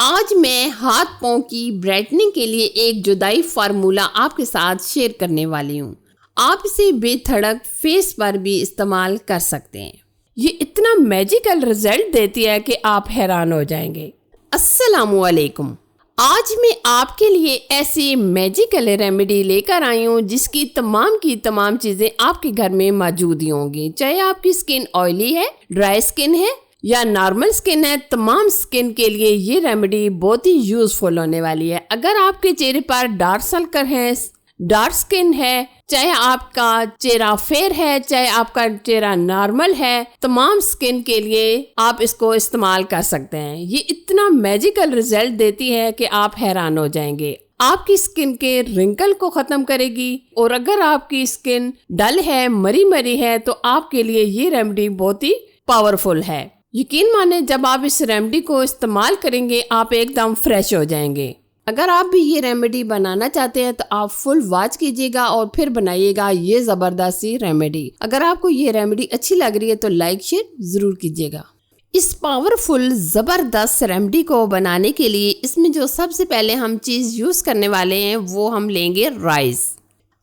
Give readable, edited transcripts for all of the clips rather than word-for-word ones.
आज मैं हाथ पांव की ब्राइटनिंग के लिए एक जुदाई फार्मूला आपके साथ शेयर करने वाली हूँ। आप इसे बेधड़क फेस पर भी इस्तेमाल कर सकते हैं। ये इतना मैजिकल रिजल्ट देती है कि आप हैरान हो जाएंगे। अस्सलामुअलैकुम। आज मैं आपके लिए ऐसी मैजिकल रेमेडी लेकर आई हूँ जिसकी तमाम चीजें आपके घर में मौजूद ही होंगी। चाहे आपकी स्किन ऑयली है, ड्राई स्किन है या नॉर्मल स्किन है, तमाम स्किन के लिए ये रेमेडी बहुत ही यूजफुल होने वाली है। अगर आपके चेहरे पर डार्क सर्कल है, डार्क स्किन है, चाहे आपका चेहरा फेयर है, चाहे आपका चेहरा नॉर्मल है, तमाम स्किन के लिए आप इसको इस्तेमाल कर सकते हैं। ये इतना मैजिकल रिजल्ट देती है कि आप हैरान हो जाएंगे। आपकी स्किन के रिंकल को खत्म करेगी और अगर आपकी स्किन डल है, मरी है, तो आपके लिए ये रेमेडी बहुत ही पावरफुल है। यकीन माने जब आप इस रेमेडी को इस्तेमाल करेंगे आप एकदम फ्रेश हो जाएंगे। अगर आप भी ये रेमेडी बनाना चाहते हैं तो आप फुल वॉच कीजिएगा और फिर बनाइएगा ये जबरदस्त सी रेमेडी। अगर आपको ये रेमेडी अच्छी लग रही है तो लाइक शेयर जरूर कीजिएगा। इस पावरफुल जबरदस्त रेमेडी को बनाने के लिए इसमें जो सबसे पहले हम चीज यूज करने वाले हैं वो हम लेंगे राइस।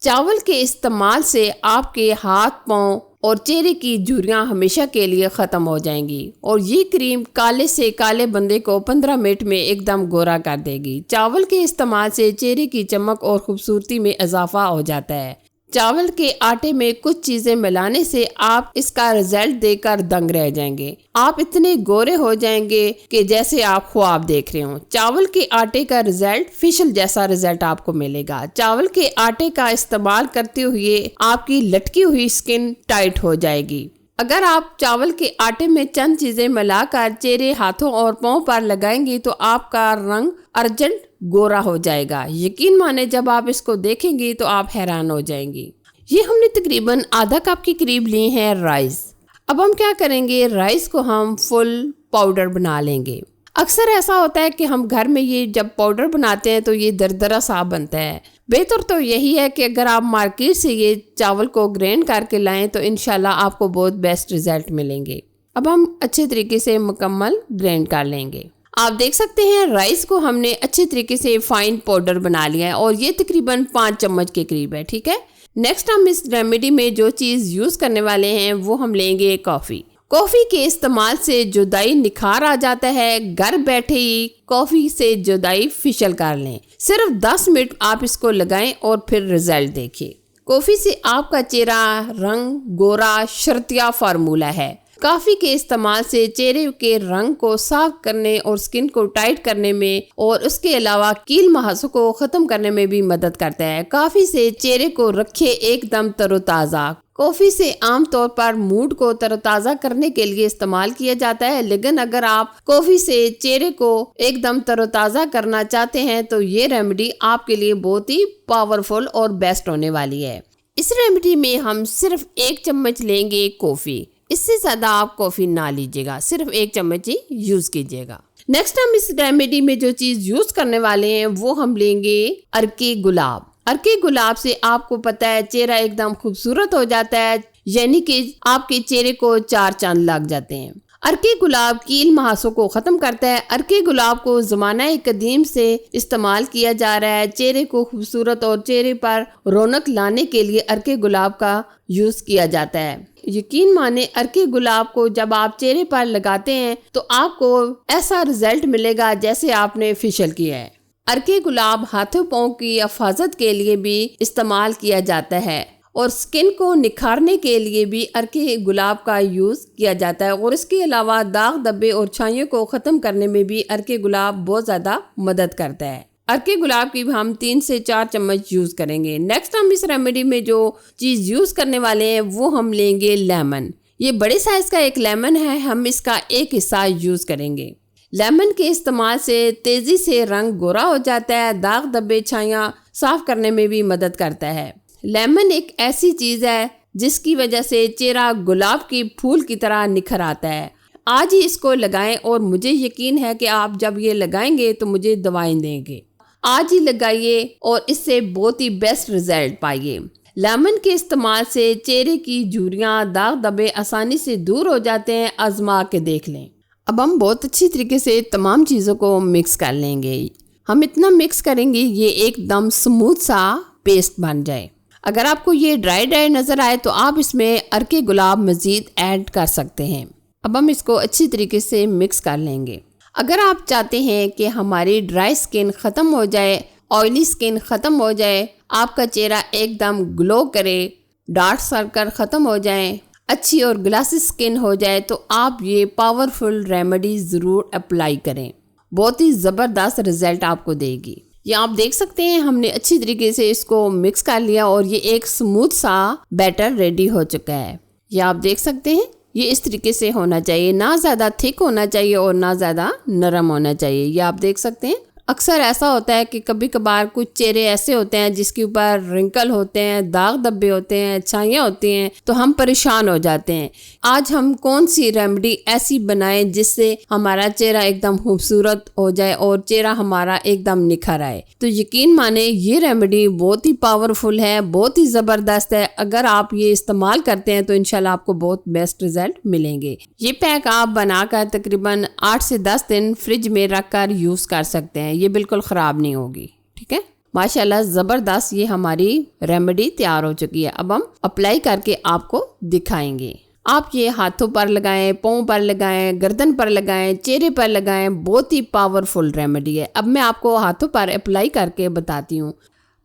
चावल के इस्तेमाल से आपके हाथ, पाँव और चेहरे की झुर्रियां हमेशा के लिए खत्म हो जाएंगी और ये क्रीम काले से काले बंदे को 15 मिनट में एकदम गोरा कर देगी। चावल के इस्तेमाल से चेहरे की चमक और खूबसूरती में इजाफा हो जाता है। चावल के आटे में कुछ चीजें मिलाने से आप इसका रिजल्ट देखकर दंग रह जाएंगे। आप इतने गोरे हो जाएंगे कि जैसे आप ख्वाब देख रहे हो। चावल के आटे का रिजल्ट फेशियल जैसा रिजल्ट आपको मिलेगा। चावल के आटे का इस्तेमाल करते हुए आपकी लटकी हुई स्किन टाइट हो जाएगी। अगर आप चावल के आटे में चंद चीजें मिलाकर चेहरे, हाथों और पाँव पर लगाएंगे तो आपका रंग अर्जेंट गोरा हो जाएगा। यकीन माने जब आप इसको देखेंगे तो आप हैरान हो जाएंगी। ये हमने तकरीबन आधा कप के करीब लिए हैं राइस। अब हम क्या करेंगे, राइस को हम फुल पाउडर बना लेंगे। अक्सर ऐसा होता है कि हम घर में ये जब पाउडर बनाते हैं तो ये दरदरा सा बनता है। बेहतर तो यही है कि अगर आप मार्केट से ये चावल को ग्राइंड करके लाएं तो इंशाल्लाह आपको बहुत बेस्ट रिजल्ट मिलेंगे। अब हम अच्छे तरीके से मुकम्मल ग्राइंड कर लेंगे। आप देख सकते हैं राइस को हमने अच्छे तरीके से फाइन पाउडर बना लिया है और ये तकरीबन 5 चम्मच के करीब है। ठीक है, नेक्स्ट हम इस रेमेडी में जो चीज़ यूज़ करने वाले हैं वो हम लेंगे कॉफ़ी। कॉफ़ी के इस्तेमाल से जुदाई निखार आ जाता है। घर बैठे ही कॉफ़ी से जुदाई फेशियल कर लें। सिर्फ 10 मिनट आप इसको लगाएं और फिर रिजल्ट देखिए। कॉफ़ी से आपका चेहरा रंग गोरा शर्तिया फार्मूला है। कॉफ़ी के इस्तेमाल से चेहरे के रंग को साफ करने और स्किन को टाइट करने में और उसके अलावा कील मुहासों को ख़त्म करने में भी मदद करता है। कॉफ़ी से चेहरे को रखे एकदम तरोताज़ा। कॉफ़ी से आमतौर पर मूड को तरोताज़ा करने के लिए इस्तेमाल किया जाता है, लेकिन अगर आप कॉफ़ी से चेहरे को एकदम तरोताज़ा करना चाहते हैं तो ये रेमेडी आपके लिए बहुत ही पावरफुल और बेस्ट होने वाली है। इस रेमेडी में हम सिर्फ 1 चम्मच लेंगे कॉफ़ी। इससे ज़्यादा आप कॉफ़ी ना लीजिएगा, सिर्फ 1 चम्मच ही यूज़ कीजिएगा। नेक्स्ट हम इस रेमेडी में जो चीज़ यूज़ करने वाले हैं वो हम लेंगे अर्के गुलाब। अर्के गुलाब से आपको पता है चेहरा एकदम खूबसूरत हो जाता है, यानी कि आपके चेहरे को 4 चांद लग जाते हैं। अर्के गुलाब कील मुहासों को ख़त्म करता है। अर्के गुलाब को ज़माना कदीम से इस्तेमाल किया जा रहा है। चेहरे को खूबसूरत और चेहरे पर रौनक लाने के लिए अर्के गुलाब का यूज़ किया जाता है। यकीन माने अर्के गुलाब को जब आप चेहरे पर लगाते हैं तो आपको ऐसा रिजल्ट मिलेगा जैसे आपने फेशियल किया है। अर्के गुलाब हाथों पाँव की हिफाजत के लिए भी इस्तेमाल किया जाता है और स्किन को निखारने के लिए भी अर्के गुलाब का यूज़ किया जाता है और इसके अलावा दाग धब्बे और छाइयों को ख़त्म करने में भी अर्के गुलाब बहुत ज़्यादा मदद करता है। अर्के गुलाब की हम 3 से 4 चम्मच यूज़ करेंगे। नेक्स्ट हम इस रेमेडी में जो चीज़ यूज़ करने वाले हैं वो हम लेंगे लेमन। ये बड़े साइज़ का एक लेमन है, हम इसका एक हिस्सा यूज़ करेंगे। लेमन के इस्तेमाल से तेज़ी से रंग गोरा हो जाता है। दाग धब्बे छाइयाँ साफ करने में भी मदद करता है। लेमन एक ऐसी चीज़ है जिसकी वजह से चेहरा गुलाब के फूल की तरह निखर आता है। आज ही इसको लगाएं और मुझे यकीन है कि आप जब ये लगाएंगे तो मुझे दवाएं देंगे। आज ही लगाइए और इससे बहुत ही बेस्ट रिजल्ट पाइए। लेमन के इस्तेमाल से चेहरे की झुर्रियाँ, दाग धब्बे आसानी से दूर हो जाते हैं। आजमा के देख लें। अब हम बहुत अच्छी तरीके से तमाम चीज़ों को मिक्स कर लेंगे। हम इतना मिक्स करेंगे ये एकदम स्मूथ सा पेस्ट बन जाए। अगर आपको ये ड्राई ड्राई नज़र आए तो आप इसमें अर्के गुलाब मज़ीद ऐड कर सकते हैं। अब हम इसको अच्छी तरीके से मिक्स कर लेंगे। अगर आप चाहते हैं कि हमारी ड्राई स्किन ख़त्म हो जाए, ऑयली स्किन ख़त्म हो जाए, आपका चेहरा एकदम ग्लो करे, डार्क सर्कल ख़त्म हो जाए, अच्छी और ग्लासी स्किन हो जाए, तो आप ये पावरफुल रेमेडी ज़रूर अप्लाई करें। बहुत ही ज़बरदस्त रिज़ल्ट आपको देगी। ये आप देख सकते हैं हमने अच्छी तरीके से इसको मिक्स कर लिया और ये एक स्मूथ सा बैटर रेडी हो चुका है। ये आप देख सकते हैं ये इस तरीके से होना चाहिए, ना ज़्यादा थिक होना चाहिए और ना ज़्यादा नरम होना चाहिए। ये आप देख सकते हैं अक्सर ऐसा होता है कि कभी कभार कुछ चेहरे ऐसे होते हैं जिसके ऊपर रिंकल होते हैं, दाग धब्बे होते हैं, छाइयाँ होती हैं, तो हम परेशान हो जाते हैं। आज हम कौन सी रेमेडी ऐसी बनाएं जिससे हमारा चेहरा एकदम खूबसूरत हो जाए और चेहरा हमारा एकदम निखर आए। तो यकीन माने ये रेमेडी बहुत ही पावरफुल है, बहुत ही ज़बरदस्त है। अगर आप ये इस्तेमाल करते हैं तो इंशाल्लाह आपको बहुत बेस्ट रिजल्ट मिलेंगे। ये पैक आप बनाकर तकरीबन 8 से 10 दिन फ्रिज में रख कर यूज़ कर सकते हैं। ये बिल्कुल ख़राब नहीं होगी। ठीक है, माशाल्लाह ज़बरदस्त ये हमारी रेमेडी तैयार हो चुकी है। अब हम अप्लाई करके आपको दिखाएंगे। आप ये हाथों पर लगाएं, पाँव पर लगाएं, गर्दन पर लगाएं, चेहरे पर लगाएं, बहुत ही पावरफुल रेमेडी है। अब मैं आपको हाथों पर अप्लाई करके बताती हूँ।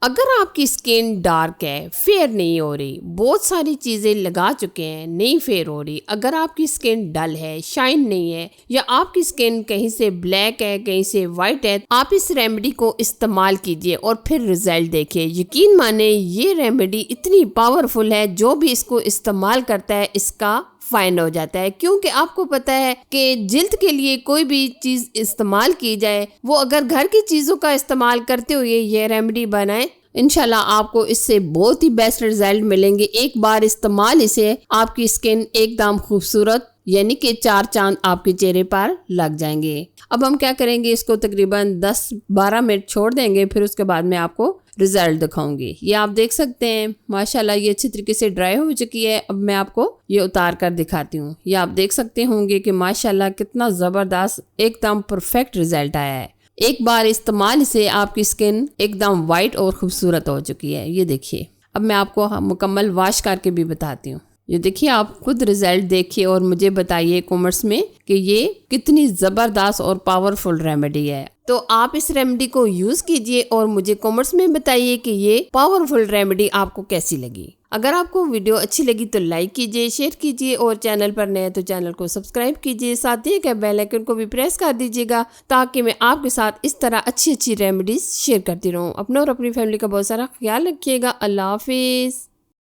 अगर आपकी स्किन डार्क है, फेयर नहीं हो रही, बहुत सारी चीज़ें लगा चुके हैं, नहीं फेयर हो रही, अगर आपकी स्किन डल है, शाइन नहीं है, या आपकी स्किन कहीं से ब्लैक है, कहीं से वाइट है, आप इस रेमेडी को इस्तेमाल कीजिए और फिर रिजल्ट देखिए। यकीन माने ये रेमेडी इतनी पावरफुल है, जो भी इसको इस्तेमाल करता है इसका फाइन हो जाता है। क्योंकि आपको पता है कि जिल्द के लिए कोई भी चीज़ इस्तेमाल की जाए, वो अगर घर की चीज़ों का इस्तेमाल करते हुए ये रेमेडी बनाए, इंशाल्लाह आपको इससे बहुत ही बेस्ट रिजल्ट मिलेंगे। एक बार इस्तेमाल इसे, आपकी स्किन एकदम खूबसूरत यानी कि 4 चांद आपके चेहरे पर लग जाएंगे। अब हम क्या करेंगे, इसको तकरीबन 10-12 मिनट छोड़ देंगे, फिर उसके बाद मैं आपको रिजल्ट दिखाऊंगी। ये आप देख सकते हैं माशाल्लाह ये अच्छी तरीके से ड्राई हो चुकी है। अब मैं आपको ये उतार कर दिखाती हूँ। ये आप देख सकते होंगे कि माशाल्लाह कितना ज़बरदस्त एकदम परफेक्ट रिजल्ट आया है। एक बार इस्तेमाल से आपकी स्किन एकदम वाइट और खूबसूरत हो चुकी है। ये देखिए, अब मैं आपको मुकम्मल वॉश करके भी बताती हूँ। ये देखिए, आप खुद रिजल्ट देखिए और मुझे बताइए कमेंट्स में कि ये कितनी ज़बरदस्त और पावरफुल रेमेडी है। तो आप इस रेमेडी को यूज़ कीजिए और मुझे कमेंट्स में बताइए कि ये पावरफुल रेमेडी आपको कैसी लगी। अगर आपको वीडियो अच्छी लगी तो लाइक कीजिए, शेयर कीजिए और चैनल पर नए तो चैनल को सब्सक्राइब कीजिए। साथ ही के बेल आइकन को भी प्रेस कर दीजिएगा ताकि मैं आपके साथ इस तरह अच्छी अच्छी रेमेडीज शेयर करती रहूँ। अपना और अपनी फैमिली का बहुत सारा ख्याल रखिएगा। अल्लाह हाफिज़।